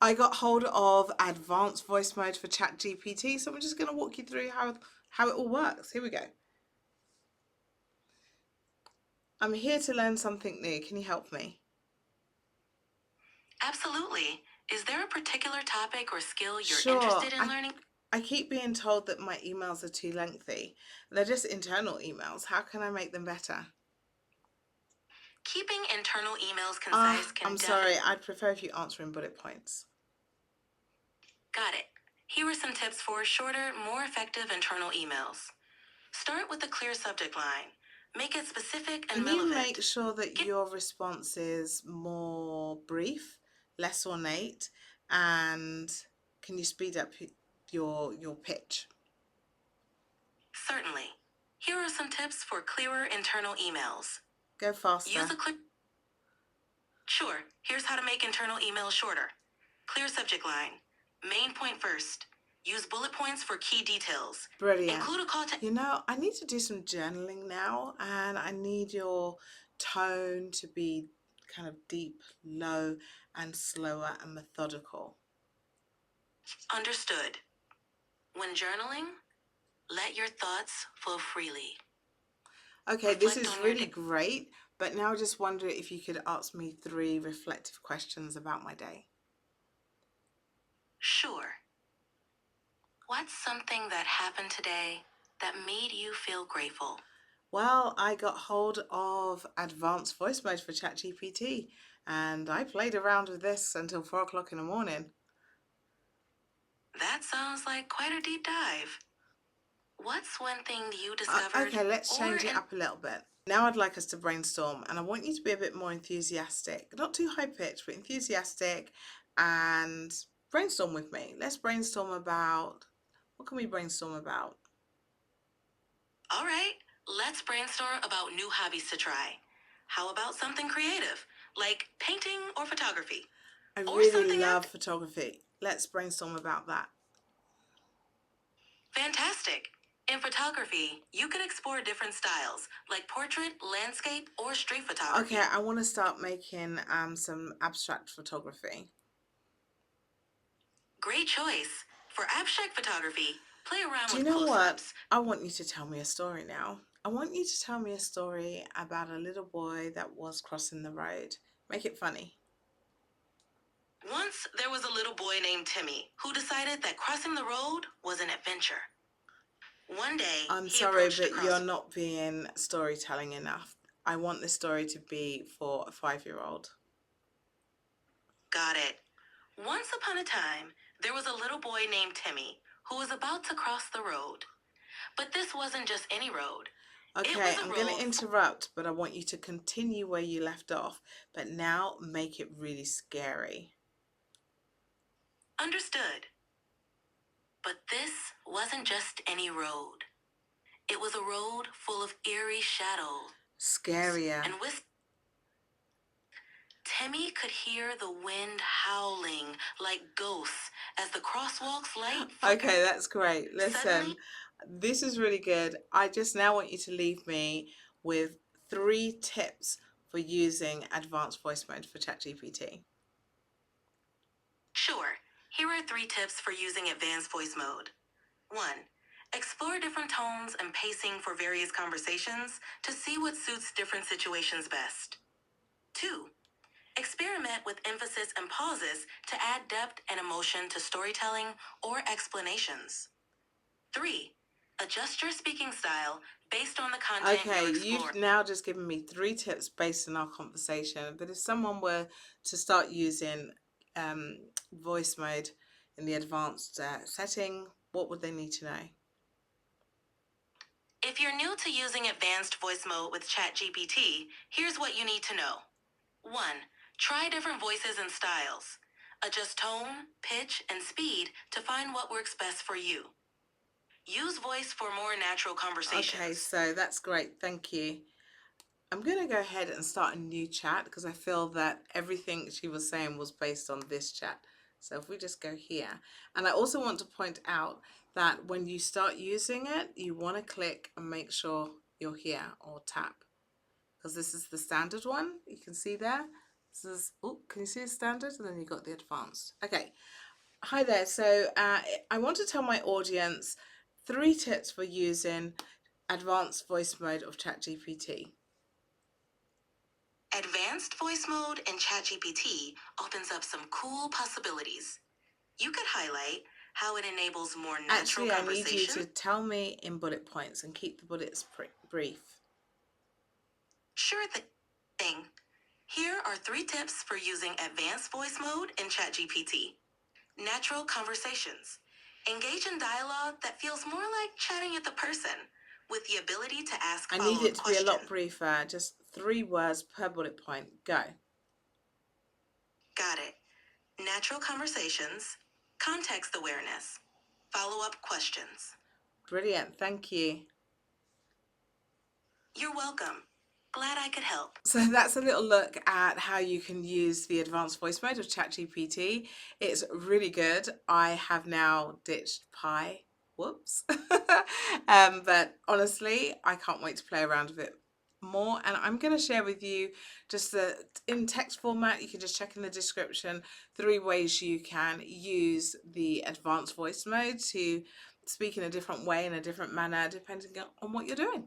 I got hold of advanced voice mode for ChatGPT, so I'm just going to walk you through how it all works. Here we go. I'm here to learn something new. Can you help me? Absolutely. Is there a particular topic or skill you're Sure. interested in learning? I keep being told that my emails are too lengthy. They're just internal emails. How can I make them better? Keeping internal emails concise can I'm sorry. I'd prefer if you answer in bullet points. Got it. Here are some tips for shorter, more effective internal emails. Start with a clear subject line. Make it specific and Can you relevant. make sure that your response is more brief, less ornate, and can you speed up your pitch? Certainly. Here are some tips for clearer internal emails. Go faster. Use a clear... Sure. Here's how to make internal emails shorter. Clear subject line. Main point first. Use bullet points for key details. Brilliant. Include a call to... You know, I need to do some journaling now, and I need your tone to be kind of deep, low, and slower and methodical. Understood. When journaling, let your thoughts flow freely. Okay, this is really great, but now I just wonder if you could ask me 3 reflective questions about my day. Sure. What's something that happened today that made you feel grateful? Well, I got hold of advanced voice mode for ChatGPT, and I played around with this until 4 o'clock in the morning. That sounds like quite a deep dive. What's one thing you discovered? Okay, let's change it up a little bit. Now I'd like us to brainstorm, and I want you to be a bit more enthusiastic. Not too high pitched, but enthusiastic, and brainstorm with me. Let's brainstorm about, what can we brainstorm about? All right, let's brainstorm about new hobbies to try. How about something creative, like painting or photography? I really love photography. Let's brainstorm about that. Fantastic. In photography, you can explore different styles, like portrait, landscape, or street photography. Okay, I want to start making some abstract photography. Great choice. For abstract photography, play around Do with you know what? close-ups. I want you to tell me a story now. I want you to tell me a story about a little boy that was crossing the road. Make it funny. Once there was a little boy named Timmy who decided that crossing the road was an adventure. One day, I'm he sorry, approached but you're not being storytelling enough. I want this story to be for a 5-year-old. Got it. Once upon a time, there was a little boy named Timmy who was about to cross the road. But this wasn't just any road. Okay, I'm going to interrupt, but I want you to continue where you left off, but now make it really scary. Understood. But this wasn't just any road. It was a road full of eerie shadows. Scarier. And Timmy could hear the wind howling like ghosts as the crosswalk's light... Okay, that's great. Listen, this is really good. I just now want you to leave me with 3 tips for using advanced voice mode for ChatGPT. Sure. Here are 3 tips for using advanced voice mode. 1. Explore different tones and pacing for various conversations to see what suits different situations best. 2. Experiment with emphasis and pauses to add depth and emotion to storytelling or explanations. 3. Adjust your speaking style based on the content you explore. You've now just given me 3 tips based on our conversation, but if someone were to start using voice mode in the advanced setting, what would they need to know? If you're new to using advanced voice mode with ChatGPT, here's what you need to know. 1. Try different voices and styles. Adjust tone, pitch, and speed to find what works best for you. Use voice for more natural conversations. Okay, so that's great. Thank you. I'm going to go ahead and start a new chat because I feel that everything she was saying was based on this chat. So if we just go here, and I also want to point out that when you start using it, you want to click and make sure you're here or tap, because this is the standard one. You can see there. This is, oh, can you see the standard? And then you got the advanced. Okay. Hi there. So I want to tell my audience 3 tips for using advanced voice mode of ChatGPT. Advanced voice mode in ChatGPT opens up some cool possibilities. You could highlight how it enables more natural Actually, I need you conversation. to tell me in bullet points and keep the bullets brief. Sure thing. Here are 3 tips for using advanced voice mode in ChatGPT. Natural conversations. Engage in dialogue that feels more like chatting with a person, with the ability to ask I need follow-up it to be a questions. lot briefer, just 3 words per bullet point. Go. Got it. Natural conversations, context awareness, follow-up questions. Brilliant, thank you. You're welcome. Glad I could help. So that's a little look at how you can use the advanced voice mode of ChatGPT. It's really good. I have now ditched Pi. Whoops. But honestly, I can't wait to play around with it more, and I'm going to share with you just in text format. You can just check in the description 3 ways you can use the advanced voice mode to speak in a different way, in a different manner, depending on what you're doing.